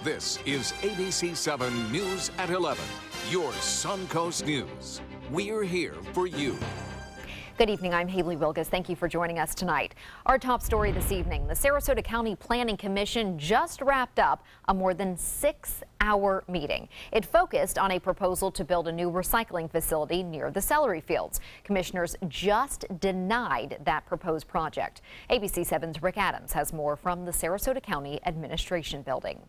This is ABC7 News at 11, your Suncoast News. We're here for you. Good evening, I'm Haley Wilgus. Thank you for joining us tonight. Our top story this evening, the Sarasota County Planning Commission just wrapped up a more than 6-hour meeting. It focused on a proposal to build a new recycling facility near the celery fields. Commissioners just denied that proposed project. ABC7's Rick Adams has more from the Sarasota County Administration Building.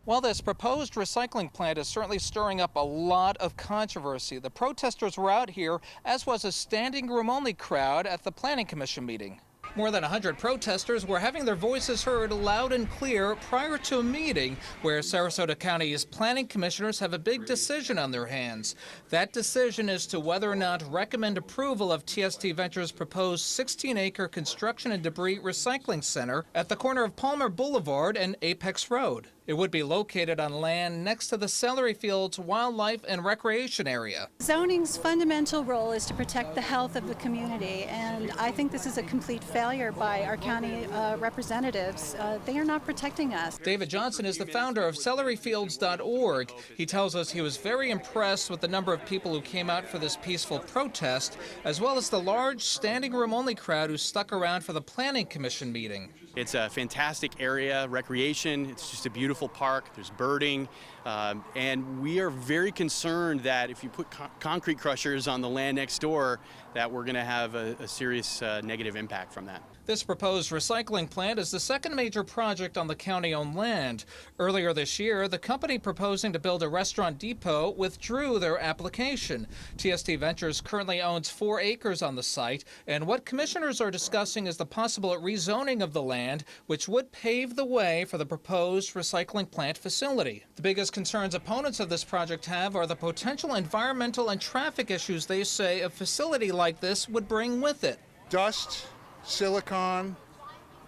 Well, this proposed recycling plant is certainly stirring up a lot of controversy. The protesters were out here, as was a standing room only crowd at the Planning Commission meeting. More than 100 protesters were having their voices heard loud and clear prior to a meeting where Sarasota County's planning commissioners have a big decision on their hands. That decision is to whether or not recommend approval of TST Ventures' proposed 16-acre construction and debris recycling center at the corner of Palmer Boulevard and Apex Road. It would be located on land next to the Celery Fields Wildlife and Recreation Area. Zoning's fundamental role is to protect the health of the community, and I think this is a complete failure by our county representatives. They are not protecting us. David Johnson is the founder of celeryfields.org. He tells us he was very impressed with the number of people who came out for this peaceful protest, as well as the large standing room only crowd who stuck around for the Planning Commission meeting. It's a fantastic area, recreation. It's just a beautiful park. There's birding, and we are very concerned that if you put concrete crushers on the land next door, that we're going to have a serious negative impact from that. This proposed recycling plant is the second major project on the county-owned land. Earlier this year, the company proposing to build a restaurant depot withdrew their application. TST Ventures currently owns 4 acres on the site, and what commissioners are discussing is the possible rezoning of the land, which would pave the way for the proposed recycling plant facility. The biggest concerns opponents of this project have are the potential environmental and traffic issues they say a facility like this would bring with it. Dust, silicon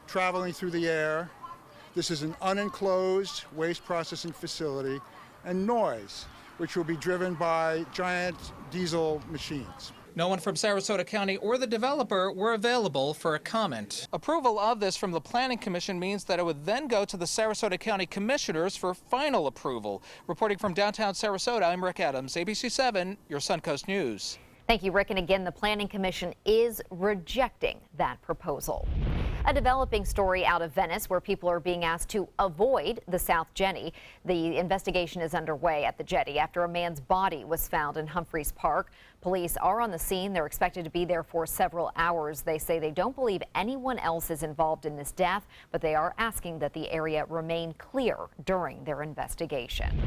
traveling through the air. This is an unenclosed waste processing facility, and noise, which will be driven by giant diesel machines. No one from Sarasota County or the developer were available for a comment. Approval of this from the Planning Commission means that it would then go to the Sarasota County Commissioners for final approval. Reporting from downtown Sarasota, I'm Rick Adams, ABC7, your Suncoast News. Thank you, Rick. And again, the Planning Commission is rejecting that proposal. A developing story out of Venice where people are being asked to avoid the South Jetty. The investigation is underway at the jetty after a man's body was found in Humphreys Park. Police are on the scene. They're expected to be there for several hours. They say they don't believe anyone else is involved in this death, but they are asking that the area remain clear during their investigation.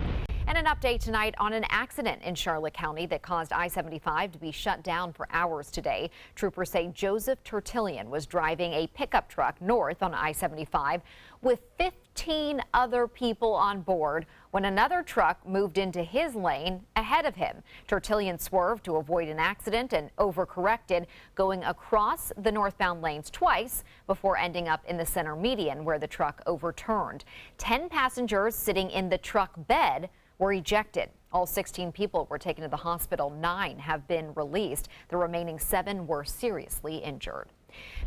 And an update tonight on an accident in Charlotte County that caused I-75 to be shut down for hours today. Troopers say Joseph Tertullian was driving a pickup truck north on I-75 with 15 other people on board when another truck moved into his lane ahead of him. Tertullian swerved to avoid an accident and overcorrected, going across the northbound lanes twice before ending up in the center median where the truck overturned. 10 passengers sitting in the truck bed were ejected. All 16 people were taken to the hospital. 9 have been released. The remaining 7 were seriously injured.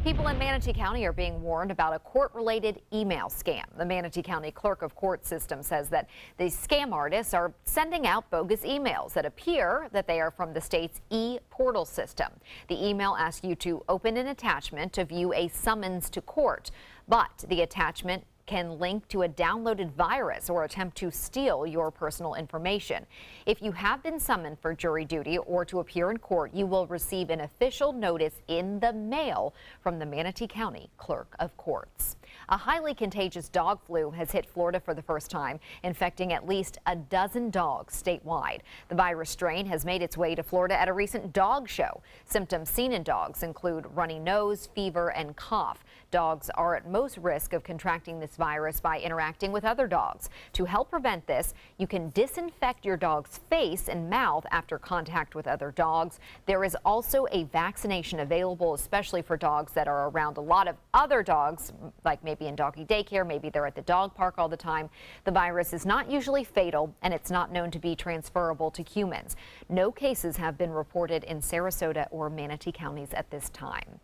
People in Manatee County are being warned about a court-related email scam. The Manatee County Clerk of Court system says that the scam artists are sending out bogus emails that appear that they are from the state's e-portal system. The email asks you to open an attachment to view a summons to court, but the attachment can link to a downloaded virus or attempt to steal your personal information. If you have been summoned for jury duty or to appear in court, you will receive an official notice in the mail from the Manatee County Clerk of Courts. A highly contagious dog flu has hit Florida for the first time, infecting at least a dozen dogs statewide. The virus strain has made its way to Florida at a recent dog show. Symptoms seen in dogs include runny nose, fever, and cough. Dogs are at most risk of contracting this virus by interacting with other dogs. To help prevent this, you can disinfect your dog's face and mouth after contact with other dogs. There is also a vaccination available, especially for dogs that are around a lot of other dogs, like maybe in doggy daycare, maybe they're at the dog park all the time. The virus is not usually fatal, and it's not known to be transferable to humans. No cases have been reported in Sarasota or Manatee counties at this time.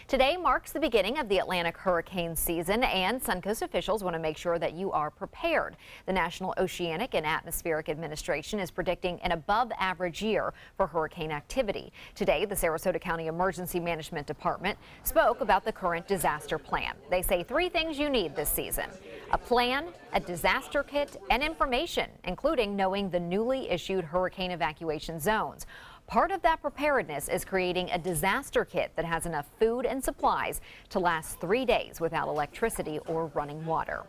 Today marks the beginning of the Atlantic hurricane season, and Suncoast officials want to make sure that you are prepared. The National Oceanic and Atmospheric Administration is predicting an above-average year for hurricane activity. Today, the Sarasota County Emergency Management Department spoke about the current disaster plan. They say 3 things you need this season: a plan, a disaster kit, and information, including knowing the newly issued hurricane evacuation zones. Part of that preparedness is creating a disaster kit that has enough food and supplies to last 3 days without electricity or running water.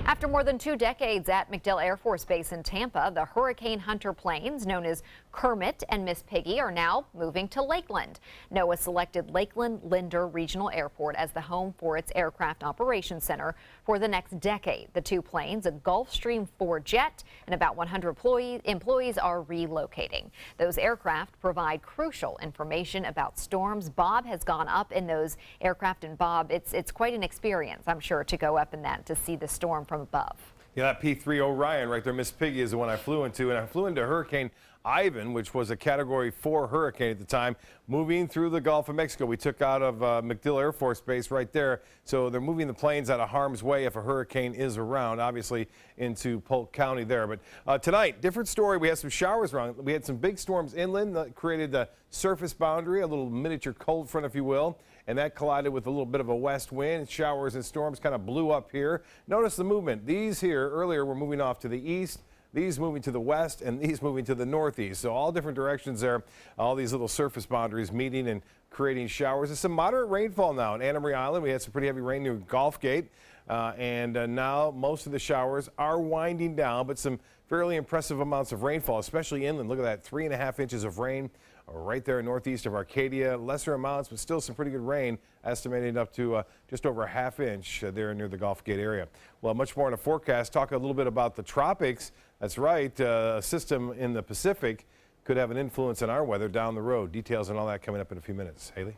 After more than 2 decades at MacDill Air Force Base in Tampa, the Hurricane Hunter planes, known as Kermit and Miss Piggy, are now moving to Lakeland. NOAA selected Lakeland-Linder Regional Airport as the home for its Aircraft Operations Center for the next decade. The 2 planes, a Gulfstream 4 jet and about 100 employees, are relocating. Those aircraft provide crucial information about storms. Bob has gone up in those aircraft, and Bob, it's quite an experience, I'm sure, to go up in that, to see the storm from above. Yeah, that P-3 Orion right there, Miss Piggy, is the one I flew into, and I flew into Hurricane Ivan, which was a Category 4 hurricane at the time, moving through the Gulf of Mexico. We took out of MacDill Air Force Base right there, so they're moving the planes out of harm's way if a hurricane is around, obviously into Polk County there. But tonight, different story. We had some showers around. We had some big storms inland that created the surface boundary, a little miniature cold front, if you will, and that collided with a little bit of a west wind. Showers and storms kind of blew up here. Notice the movement. These here earlier were moving off to the east, these moving to the west, and these moving to the northeast. So all different directions there. All these little surface boundaries meeting and creating showers. There's some moderate rainfall now in Anna Marie Island. We had some pretty heavy rain near Gulf Gate. And now most of the showers are winding down, but some fairly impressive amounts of rainfall, especially inland. Look at that, 3.5 inches of rain right there northeast of Arcadia. Lesser amounts, but still some pretty good rain, estimated up to just over a ½ inch there near the Gulf Gate area. Well, much more in a forecast. Talk a little bit about the tropics. That's right, a system in the Pacific could have an influence on our weather down the road. Details on all that coming up in a few minutes. Haley?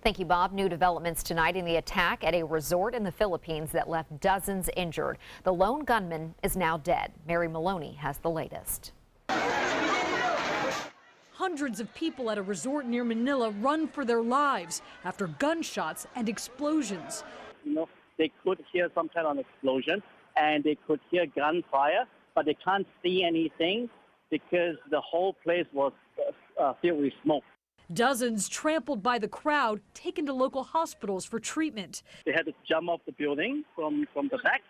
Thank you, Bob. New developments tonight in the attack at a resort in the Philippines that left dozens injured. The lone gunman is now dead. Mary Maloney has the latest. Hundreds of people at a resort near Manila run for their lives after gunshots and explosions. You know, they could hear some kind of explosion and they could hear gunfire, but they can't see anything because the whole place was filled with smoke. Dozens trampled by the crowd, taken to local hospitals for treatment. They had to jump off the building from the back.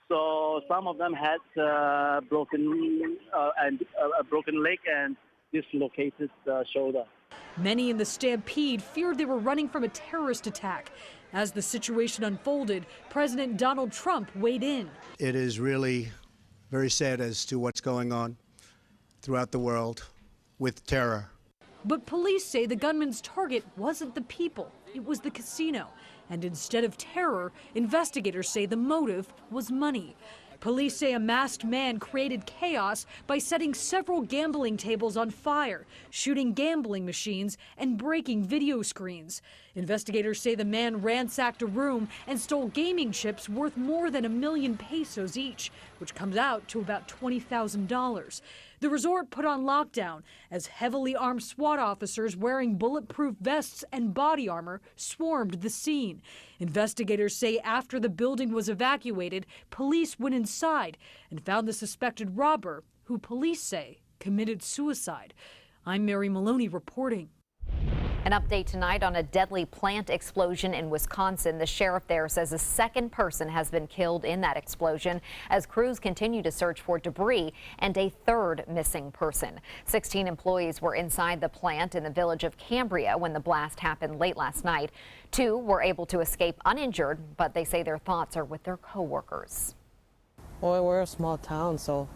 So some of them had a broken leg and dislocated shoulder. Many in the stampede feared they were running from a terrorist attack. As the situation unfolded, President Donald Trump weighed in. It is really very sad as to what's going on throughout the world with terror. But police say the gunman's target wasn't the people, it was the casino. And instead of terror, investigators say the motive was money. Police say a masked man created chaos by setting several gambling tables on fire, shooting gambling machines, and breaking video screens. Investigators say the man ransacked a room and stole gaming chips worth more than 1 million pesos each, which comes out to about $20,000. The resort put on lockdown as heavily armed SWAT officers wearing bulletproof vests and body armor swarmed the scene. Investigators say after the building was evacuated, police went inside and found the suspected robber, who police say committed suicide. I'm Mary Maloney reporting. An update tonight on a deadly plant explosion in Wisconsin. The sheriff there says a second person has been killed in that explosion as crews continue to search for debris and a third missing person. 16 employees were inside the plant in the village of Cambria when the blast happened late last night. 2 were able to escape uninjured, but they say their thoughts are with their co-workers. Well, we're a small town, so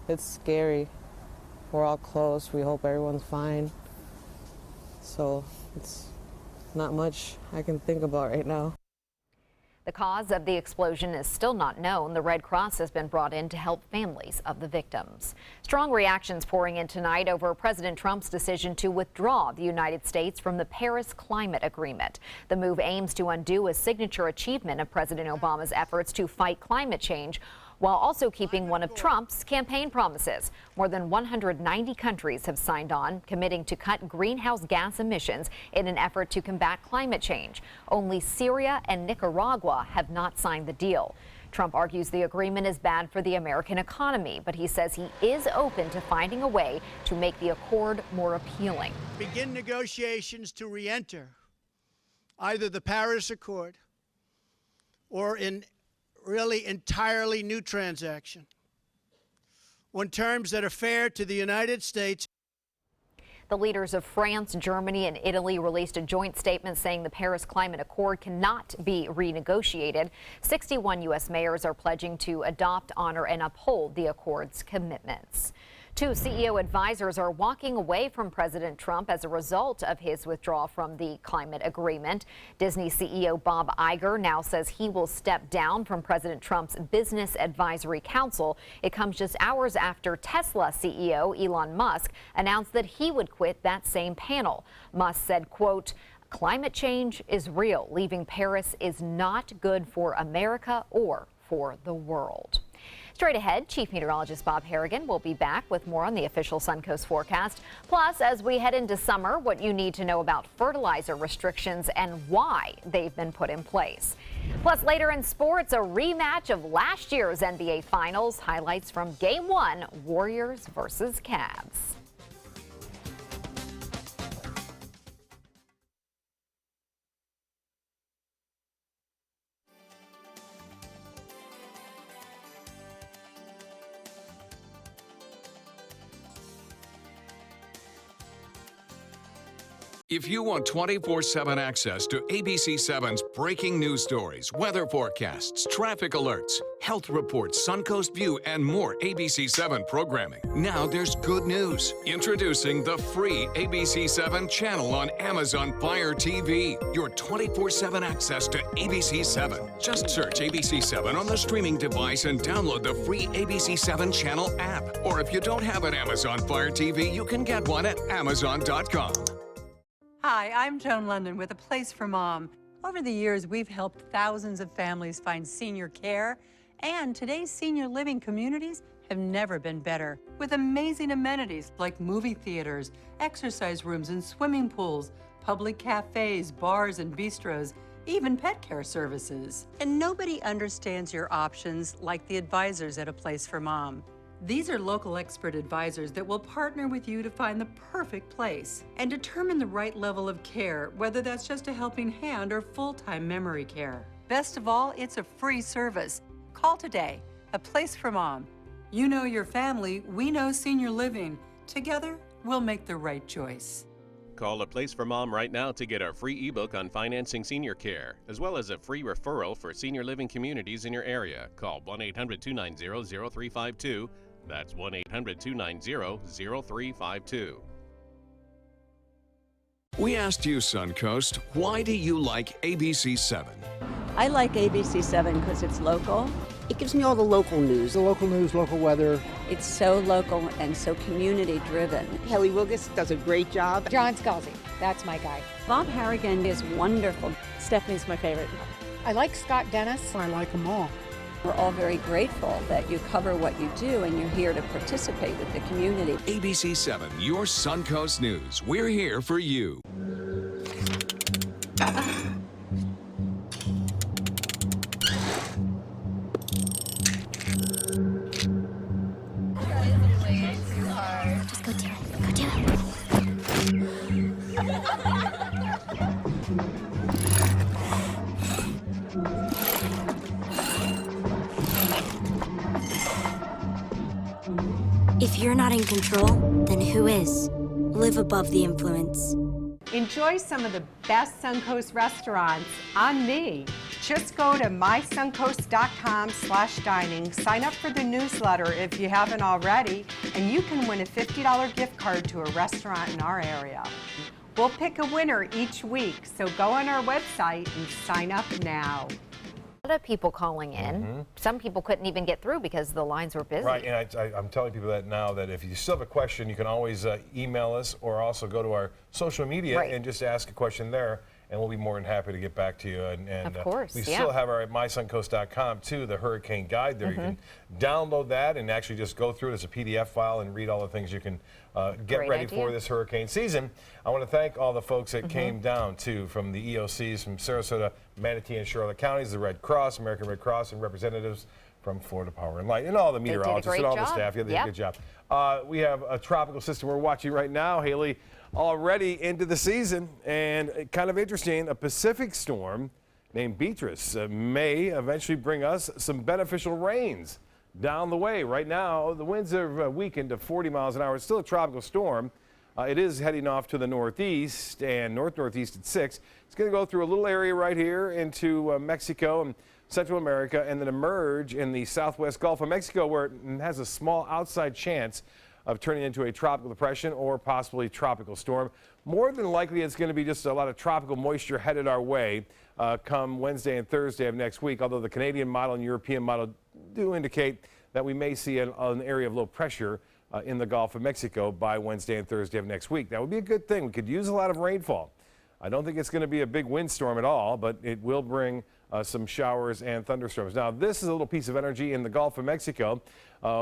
it's scary. We're all close. We hope everyone's fine. So it's not much I can think about right now. The cause of the explosion is still not known. The Red Cross has been brought in to help families of the victims. Strong reactions pouring in tonight over President Trump's decision to withdraw the United States from the Paris Climate Agreement. The move aims to undo a signature achievement of President Obama's efforts to fight climate change, while also keeping one of Trump's campaign promises. More than 190 countries have signed on, committing to cut greenhouse gas emissions in an effort to combat climate change. Only Syria and Nicaragua have not signed the deal. Trump argues the agreement is bad for the American economy, but he says he is open to finding a way to make the accord more appealing. Begin negotiations to re-enter either the Paris Accord or in really entirely new transaction on terms that are fair to the United States. The leaders of France, Germany, and Italy released a joint statement saying the Paris Climate Accord cannot be renegotiated. 61 U.S. mayors are pledging to adopt, honor, and uphold the accord's commitments. Two CEO advisors are walking away from President Trump as a result of his withdrawal from the climate agreement. Disney CEO Bob Iger now says he will step down from President Trump's Business Advisory Council. It comes just hours after Tesla CEO Elon Musk announced that he would quit that same panel. Musk said, quote, "Climate change is real. Leaving Paris is not good for America or for the world." Straight ahead, Chief Meteorologist Bob Harrigan will be back with more on the official Suncoast forecast. Plus, as we head into summer, what you need to know about fertilizer restrictions and why they've been put in place. Plus, later in sports, a rematch of last year's NBA Finals. Highlights from Game 1, Warriors versus Cavs. If you want 24/7 access to ABC7's breaking news stories, weather forecasts, traffic alerts, health reports, Suncoast View, and more ABC7 programming, now there's good news. Introducing the free ABC7 channel on Amazon Fire TV. Your 24/7 access to ABC7. Just search ABC7 on the streaming device and download the free ABC7 channel app. Or if you don't have an Amazon Fire TV, you can get one at Amazon.com. Hi, I'm Joan London with A Place for Mom. Over the years, we've helped thousands of families find senior care, and today's senior living communities have never been better. With amazing amenities like movie theaters, exercise rooms and swimming pools, public cafes, bars and bistros, even pet care services. And nobody understands your options like the advisors at A Place for Mom. These are local expert advisors that will partner with you to find the perfect place and determine the right level of care, whether that's just a helping hand or full-time memory care. Best of all, it's a free service. Call today. A Place for Mom. You know your family, we know senior living. Together, we'll make the right choice. Call A Place for Mom right now to get our free ebook on financing senior care, as well as a free referral for senior living communities in your area. Call 1-800-290-0352. That's 1-800-290-0352. We asked you, Suncoast, why do you like ABC7? I like ABC7 because it's local. It gives me all the local news. The local news, local weather. It's so local and so community driven. Kelly Wilgus does a great job. John Scalzi, that's my guy. Bob Harrigan is wonderful. Stephanie's my favorite. I like Scott Dennis. I like them all. We're all very grateful that you cover what you do and you're here to participate with the community. ABC7, your Suncoast News. We're here for you. Just go do it. Go do it. If you're not in control, then who is? Live above the influence. Enjoy some of the best Suncoast restaurants on me. Just go to mysuncoast.com/dining, sign up for the newsletter if you haven't already, and you can win a $50 gift card to a restaurant in our area. We'll pick a winner each week, so go on our website and sign up now. A lot of people calling in. Some people couldn't even get through because the lines were busy. Right, and I'm telling people that now, that if you still have a question, you can always email us or also go to our social media and just ask a question there. and we'll be more than happy to get back to you. And of course, we still have our mysuncoast.com too, the hurricane guide there. You can download that and actually just go through it as a PDF file and read all the things you can get Great ready idea. for this hurricane season. I want to thank all the folks that came down too, from the EOCs from Sarasota, Manatee, and Charlotte counties, the Red Cross, American Red Cross, and representatives from Florida Power and Light, and all the meteorologists and all the staff. Yeah, they did a good job. We have a tropical system we're watching right now, Haley, already into the season, and kind of interesting, a Pacific storm named Beatrice may eventually bring us some beneficial rains down the way. Right now, the winds are weakened to 40 miles an hour. It's still a tropical storm. It is heading off to the northeast and northeast at 6. It's going to go through a little area right here into Mexico and Central America, and then emerge in the southwest Gulf of Mexico, where it has a small outside chance of turning into a tropical depression or possibly tropical storm. More than likely, it's going to be just a lot of tropical moisture headed our way come Wednesday and Thursday of next week, although the Canadian model and European model do indicate that we may see an area of low pressure in the Gulf of Mexico by Wednesday and Thursday of next week. That would be a good thing. We could use a lot of rainfall. I don't think it's going to be a big windstorm at all, but it will bring some showers and thunderstorms. Now, this is a little piece of energy in the Gulf of Mexico.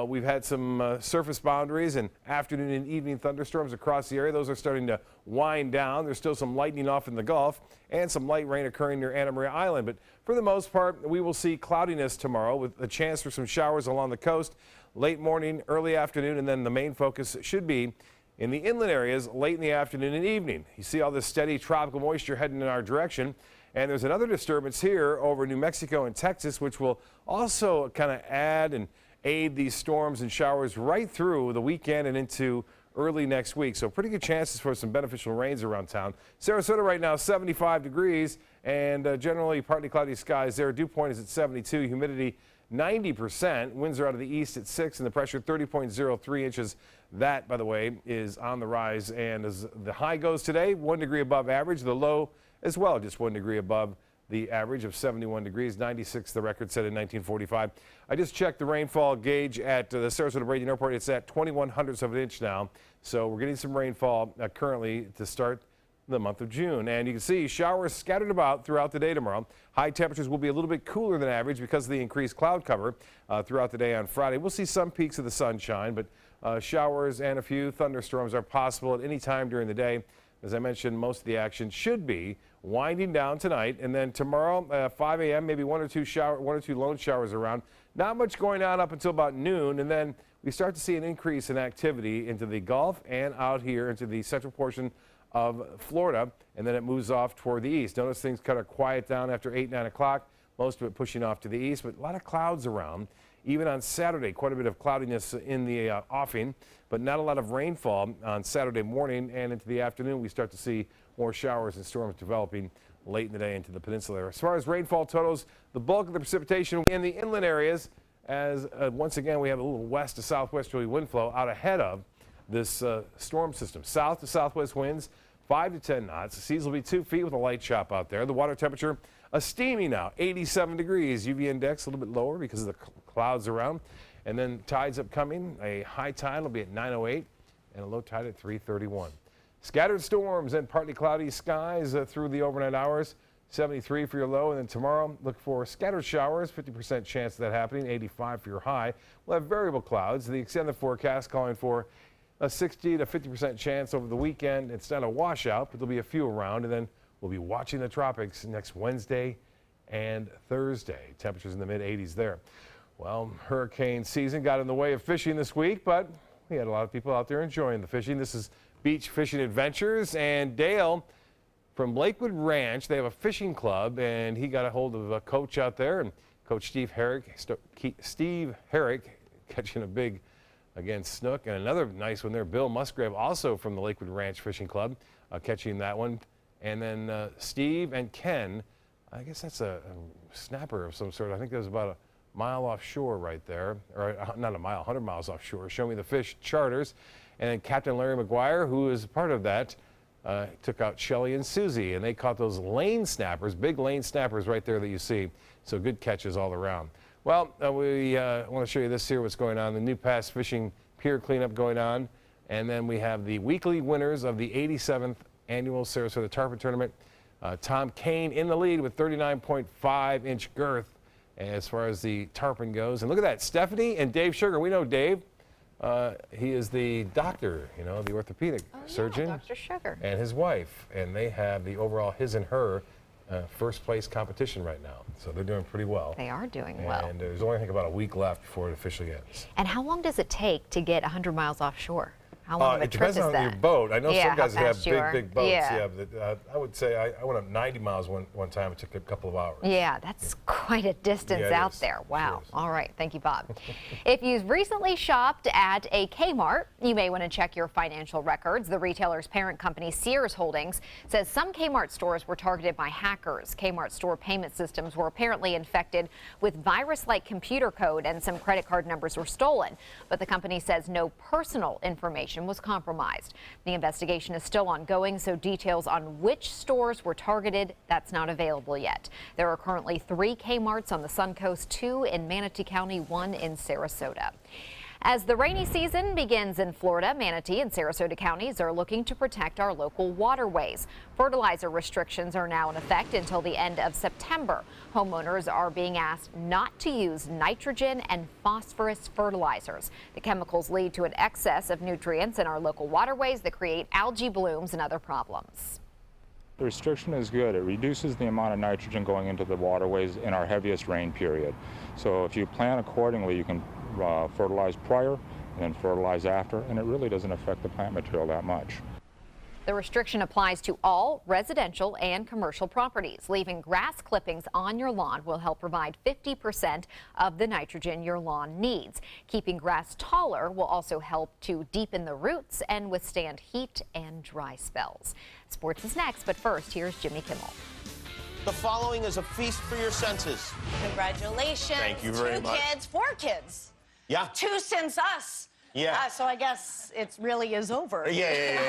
We've had some surface boundaries and afternoon and evening thunderstorms across the area. Those are starting to wind down. There's still some lightning off in the Gulf and some light rain occurring near Anna Maria Island. But for the most part, we will see cloudiness tomorrow with a chance for some showers along the coast, late morning, early afternoon, and then the main focus should be in the inland areas late in the afternoon and evening. You see all this steady tropical moisture heading in our direction. And there's another disturbance here over New Mexico and Texas, which will also kind of add and aid these storms and showers right through the weekend and into early next week. So pretty good chances for some beneficial rains around town. Sarasota right now 75 degrees and generally partly cloudy skies there. Dew point is at 72, humidity 90%. Winds are out of the east at 6 and the pressure 30.03 inches. That, by the way, is on the rise. And as the high goes today, 1 degree above average. The low as well, just 1 degree above the average of 71 degrees, 96 the record set in 1945. I just checked the rainfall gauge at the Sarasota Braden Airport. It's at 21/100ths of an inch now. So we're getting some rainfall currently to start the month of June. And you can see showers scattered about throughout the day tomorrow. High temperatures will be a little bit cooler than average because of the increased cloud cover throughout the day on Friday. We'll see some peaks of the sunshine, but showers and a few thunderstorms are possible at any time during the day. As I mentioned, most of the action should be winding down tonight, and then tomorrow 5 a.m. maybe one or two lone showers around. Not much going on up until about noon, and then we start to see an increase in activity into the Gulf and out here into the central portion of Florida, and then it moves off toward the east. Notice things kind of quiet down after 8, 9 o'clock, most of it pushing off to the east, but a lot of clouds around. Even on Saturday, quite a bit of cloudiness in the offing, but not a lot of rainfall on Saturday morning, and into the afternoon we start to see more showers and storms developing late in the day into the peninsula. As far as rainfall totals, the bulk of the precipitation in the inland areas, as once again we have a little west to southwesterly wind flow out ahead of this storm system. South to southwest winds 5 to 10 knots. The seas will be 2 feet with a light chop out there. The water temperature a steamy now, 87 degrees. UV index a little bit lower because of the clouds around. And then tides upcoming. A high tide will be at 9:08 and a low tide at 3:31. Scattered storms and partly cloudy skies through the overnight hours. 73 for your low, and then tomorrow look for scattered showers, 50% chance of that happening, 85 for your high. We'll have variable clouds. The extended forecast calling for a 60 to 50% chance over the weekend. It's not a washout, but there'll be a few around, and then we'll be watching the tropics next Wednesday and Thursday. Temperatures in the mid-80s there. Well, hurricane season got in the way of fishing this week, but we had a lot of people out there enjoying the fishing. This is Beach Fishing Adventures, and Dale from Lakewood Ranch, they have a fishing club, and he got a hold of a coach out there, and Coach Steve Herrick catching a big, again, snook, and another nice one there, Bill Musgrave, also from the Lakewood Ranch Fishing Club, catching that one. And then Steve and Ken, I guess that's a snapper of some sort. I think there's about a mile offshore right there, or not a mile, 100 miles offshore. Show Me the Fish charters. And then Captain Larry McGuire, who is part of that, took out Shelly and Susie, and they caught those lane snappers, big lane snappers right there that you see. So good catches all around. Well, we want to show you this here, what's going on. The New Pass Fishing Pier cleanup going on. And then we have the weekly winners of the 87th Annual Sarasota Tarpon Tournament. Tom Kane in the lead with 39.5-inch girth as far as the tarpon goes. And look at that, Stephanie and Dave Sugar. We know Dave. He is the doctor, you know, the orthopedic surgeon. Dr. Sugar. And his wife. And they have the overall his and her first place competition right now. So they're doing pretty well. They are doing well. And there's only, I think, about a week left before it officially ends. And how long does it take to get 100 miles offshore? How long of a it trip depends is on that? your boat. I know some guys have fast you are. big boats. Yeah. But, I would say I went up 90 miles one time. It took a couple of hours. Yeah, that's quite a distance out there. Wow. All right. Thank you, Bob. If you've recently shopped at a KMART, you may want to check your financial records. The retailer's parent company, Sears Holdings, says some KMART stores were targeted by hackers. KMART store payment systems were apparently infected with virus-like computer code, and some credit card numbers were stolen. But the company says no personal information was compromised. The investigation is still ongoing, so details on which stores were targeted, that's not available yet. There are currently 3 KMARTs on the Suncoast, 2 in Manatee County, 1 in Sarasota. As the rainy season begins in Florida, Manatee and Sarasota counties are looking to protect our local waterways. Fertilizer restrictions are now in effect until the end of September. Homeowners are being asked not to use nitrogen and phosphorus fertilizers. The chemicals lead to an excess of nutrients in our local waterways that create algae blooms and other problems. The restriction is good. It reduces the amount of nitrogen going into the waterways in our heaviest rain period. So if you plan accordingly, you can fertilize prior and then fertilize after, and it really doesn't affect the plant material that much. The restriction applies to all residential and commercial properties. Leaving grass clippings on your lawn will help provide 50% of the nitrogen your lawn needs. Keeping grass taller will also help to deepen the roots and withstand heat and dry spells. Sports is next, but first, here's Jimmy Kimmel. The following is a feast for your senses. Congratulations. Thank you very much. 2 kids, 4 kids. Yeah. 2 since us. Yeah. So I guess it really is over. Yeah.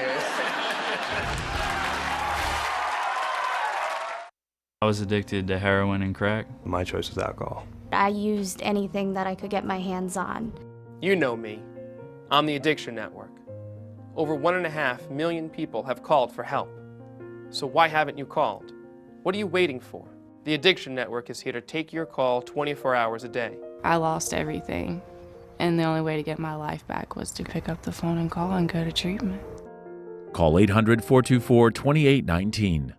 I was addicted to heroin and crack. My choice was alcohol. I used anything that I could get my hands on. You know me. I'm the Addiction Network. Over 1.5 million people have called for help. So why haven't you called? What are you waiting for? The Addiction Network is here to take your call 24 hours a day. I lost everything, and the only way to get my life back was to pick up the phone and call and go to treatment. Call 800-424-2819.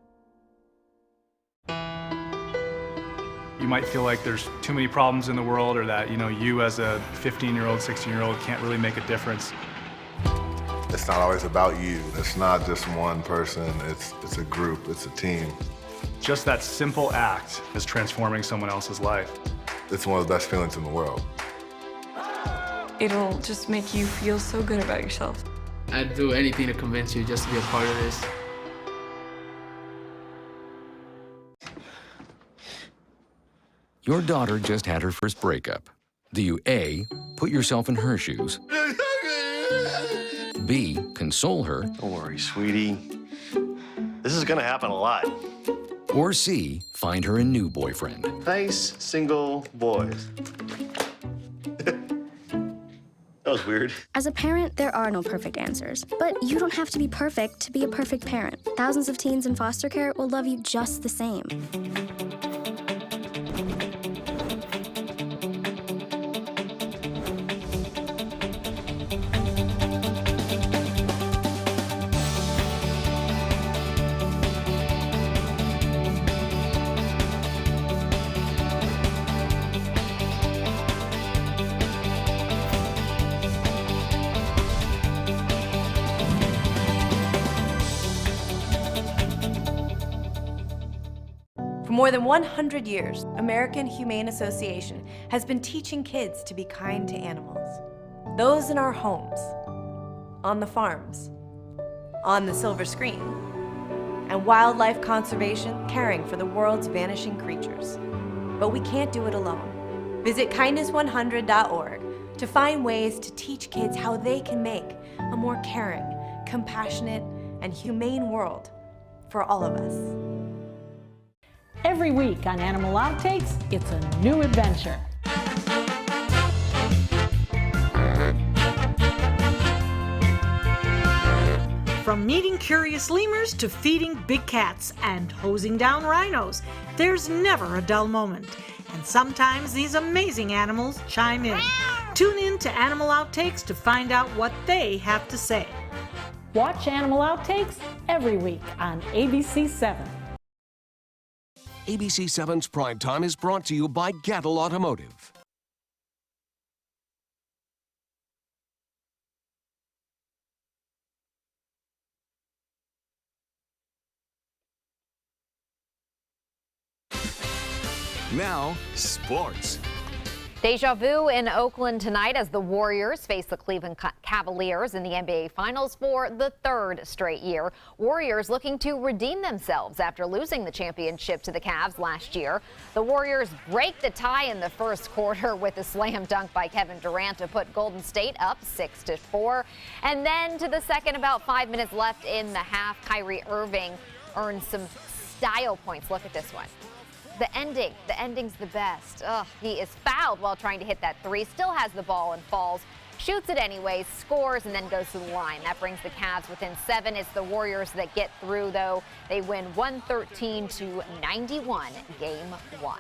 You might feel like there's too many problems in the world, or that, you as a 15-year-old, 16-year-old can't really make a difference. It's not always about you. It's not just one person. It's a group. It's a team. Just that simple act is transforming someone else's life. It's one of the best feelings in the world. It'll just make you feel so good about yourself. I'd do anything to convince you just to be a part of this. Your daughter just had her first breakup. Do you A, put yourself in her shoes? B, console her? Don't worry, sweetie. This is gonna happen a lot. Or C, find her a new boyfriend? Nice single boys. That was weird. As a parent, there are no perfect answers. But you don't have to be perfect to be a perfect parent. Thousands of teens in foster care will love you just the same. For more than 100 years, American Humane Association has been teaching kids to be kind to animals. Those in our homes, on the farms, on the silver screen, and wildlife conservation, caring for the world's vanishing creatures. But we can't do it alone. Visit kindness100.org to find ways to teach kids how they can make a more caring, compassionate, and humane world for all of us. Every week on Animal Outtakes, it's a new adventure. From meeting curious lemurs to feeding big cats and hosing down rhinos, there's never a dull moment. And sometimes these amazing animals chime in. Tune in to Animal Outtakes to find out what they have to say. Watch Animal Outtakes every week on ABC7. ABC7's Prime Time is brought to you by Gattle Automotive. Now, sports. Deja vu in Oakland tonight as the Warriors face the Cleveland Cavaliers in the NBA Finals for the third straight year. Warriors looking to redeem themselves after losing the championship to the Cavs last year. The Warriors break the tie in the first quarter with a slam dunk by Kevin Durant to put Golden State up 6-4. And then to the second, about 5 minutes left in the half, Kyrie Irving earned some style points. Look at this one. The ending's the best. He is fouled while trying to hit that three, still has the ball and falls, shoots it anyways, scores, and then goes to the line. That brings the Cavs within 7. It's the Warriors that get through, though. They win 113-91, game 1.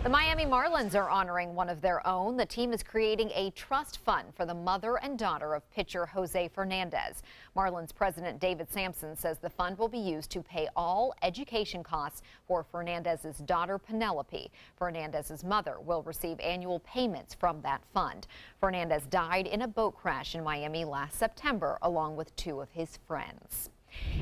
The Miami Marlins are honoring one of their own. The team is creating a trust fund for the mother and daughter of pitcher Jose Fernandez. Marlins president David Sampson says the fund will be used to pay all education costs for Fernandez's daughter Penelope. Fernandez's mother will receive annual payments from that fund. Fernandez died in a boat crash in Miami last September, along with 2 of his friends.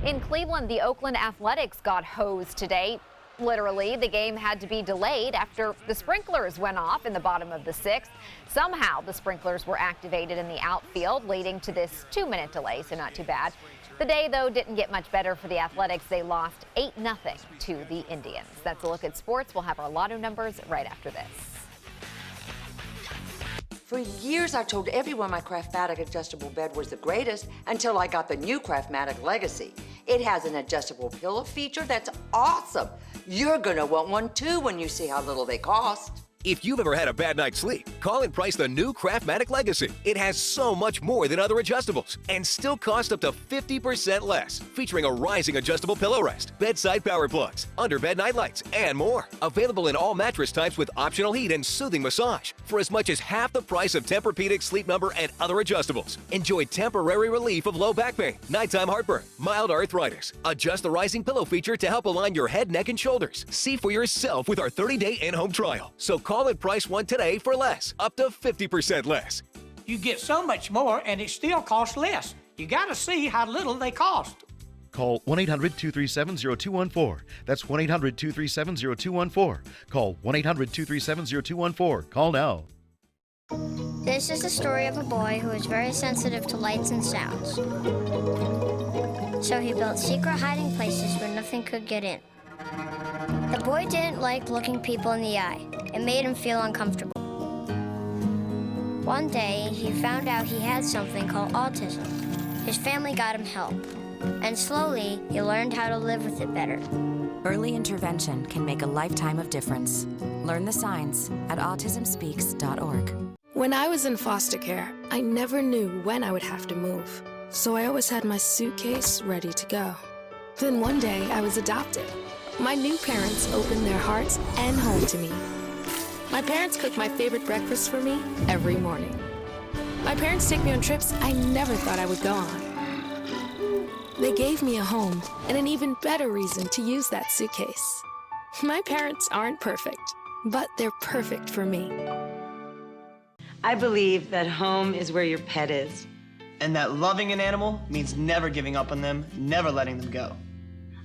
In Cleveland, the Oakland Athletics got hosed today. Literally, the game had to be delayed after the sprinklers went off in the bottom of the 6th. Somehow, the sprinklers were activated in the outfield, leading to this 2-minute delay, so not too bad. The day, though, didn't get much better for the Athletics. They lost 8-0 to the Indians. That's a look at sports. We'll have our lotto numbers right after this. For years, I told everyone my Craftmatic adjustable bed was the greatest until I got the new Craftmatic Legacy. It has an adjustable pillow feature that's awesome. You're gonna want one too when you see how little they cost. If you've ever had a bad night's sleep, call and price the new Craftmatic Legacy. It has so much more than other adjustables and still costs up to 50% less. Featuring a rising adjustable pillow rest, bedside power plugs, underbed night lights, and more. Available in all mattress types with optional heat and soothing massage for as much as half the price of Tempur-Pedic, Sleep Number, and other adjustables. Enjoy temporary relief of low back pain, nighttime heartburn, mild arthritis. Adjust the rising pillow feature to help align your head, neck, and shoulders. See for yourself with our 30-day in-home trial. So call and price one today for less, up to 50% less. You get so much more and it still costs less. You gotta see how little they cost. Call 1-800-237-0214. That's 1-800-237-0214. Call 1-800-237-0214. Call now. This is the story of a boy who was very sensitive to lights and sounds. So he built secret hiding places where nothing could get in. The boy didn't like looking people in the eye. It made him feel uncomfortable. One day, he found out he had something called autism. His family got him help, and slowly, he learned how to live with it better. Early intervention can make a lifetime of difference. Learn the signs at autismspeaks.org. When I was in foster care, I never knew when I would have to move, so I always had my suitcase ready to go. Then one day, I was adopted. My new parents opened their hearts and home to me. My parents cook my favorite breakfast for me every morning. My parents take me on trips I never thought I would go on. They gave me a home and an even better reason to use that suitcase. My parents aren't perfect, but they're perfect for me. I believe that home is where your pet is. And that loving an animal means never giving up on them, never letting them go.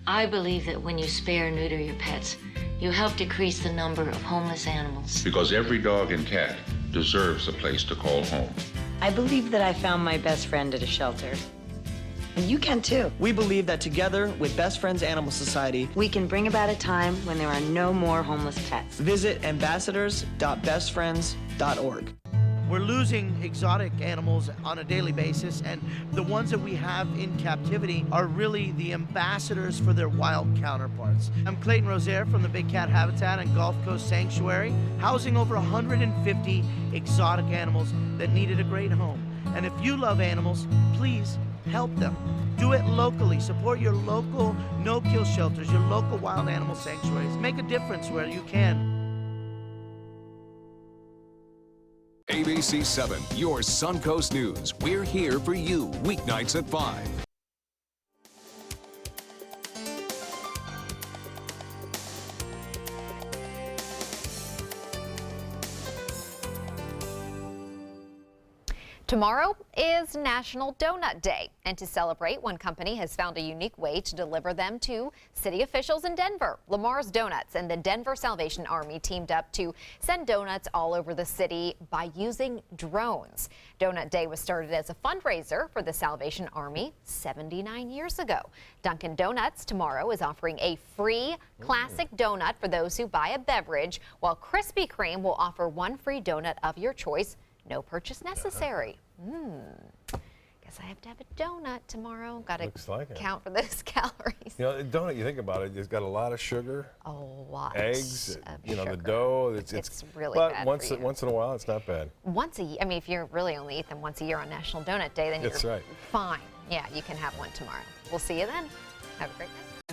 I believe that when you spay or neuter your pets, you help decrease the number of homeless animals. Because every dog and cat deserves a place to call home. I believe that I found my best friend at a shelter. And you can too. We believe that together with Best Friends Animal Society, we can bring about a time when there are no more homeless pets. Visit ambassadors.bestfriends.org. We're losing exotic animals on a daily basis, and the ones that we have in captivity are really the ambassadors for their wild counterparts. I'm Clayton Rozier from the Big Cat Habitat and Gulf Coast Sanctuary, housing over 150 exotic animals that needed a great home. And if you love animals, please help them. Do it locally. Support your local no-kill shelters, your local wild animal sanctuaries. Make a difference where you can. ABC7, your Suncoast News. We're here for you weeknights at 5. Tomorrow is National Donut Day, and to celebrate, one company has found a unique way to deliver them to city officials in Denver. Lamar's Donuts and the Denver Salvation Army teamed up to send donuts all over the city by using drones. Donut Day was started as a fundraiser for the Salvation Army 79 years ago. Dunkin' Donuts tomorrow is offering a free classic donut for those who buy a beverage, while Krispy Kreme will offer one free donut of your choice. No purchase necessary. Guess I have to have a donut tomorrow. Got to count for those calories. You know, the donut, you think about it, it's got a lot of sugar. A lot. Eggs, of you know, sugar. the dough. It's really but bad once for you. once in a while, it's not bad. Once a year. I mean, if you really only eat them once a year on National Donut Day, then That's you're right. fine. Yeah, you can have one tomorrow. We'll see you then. Have a great night.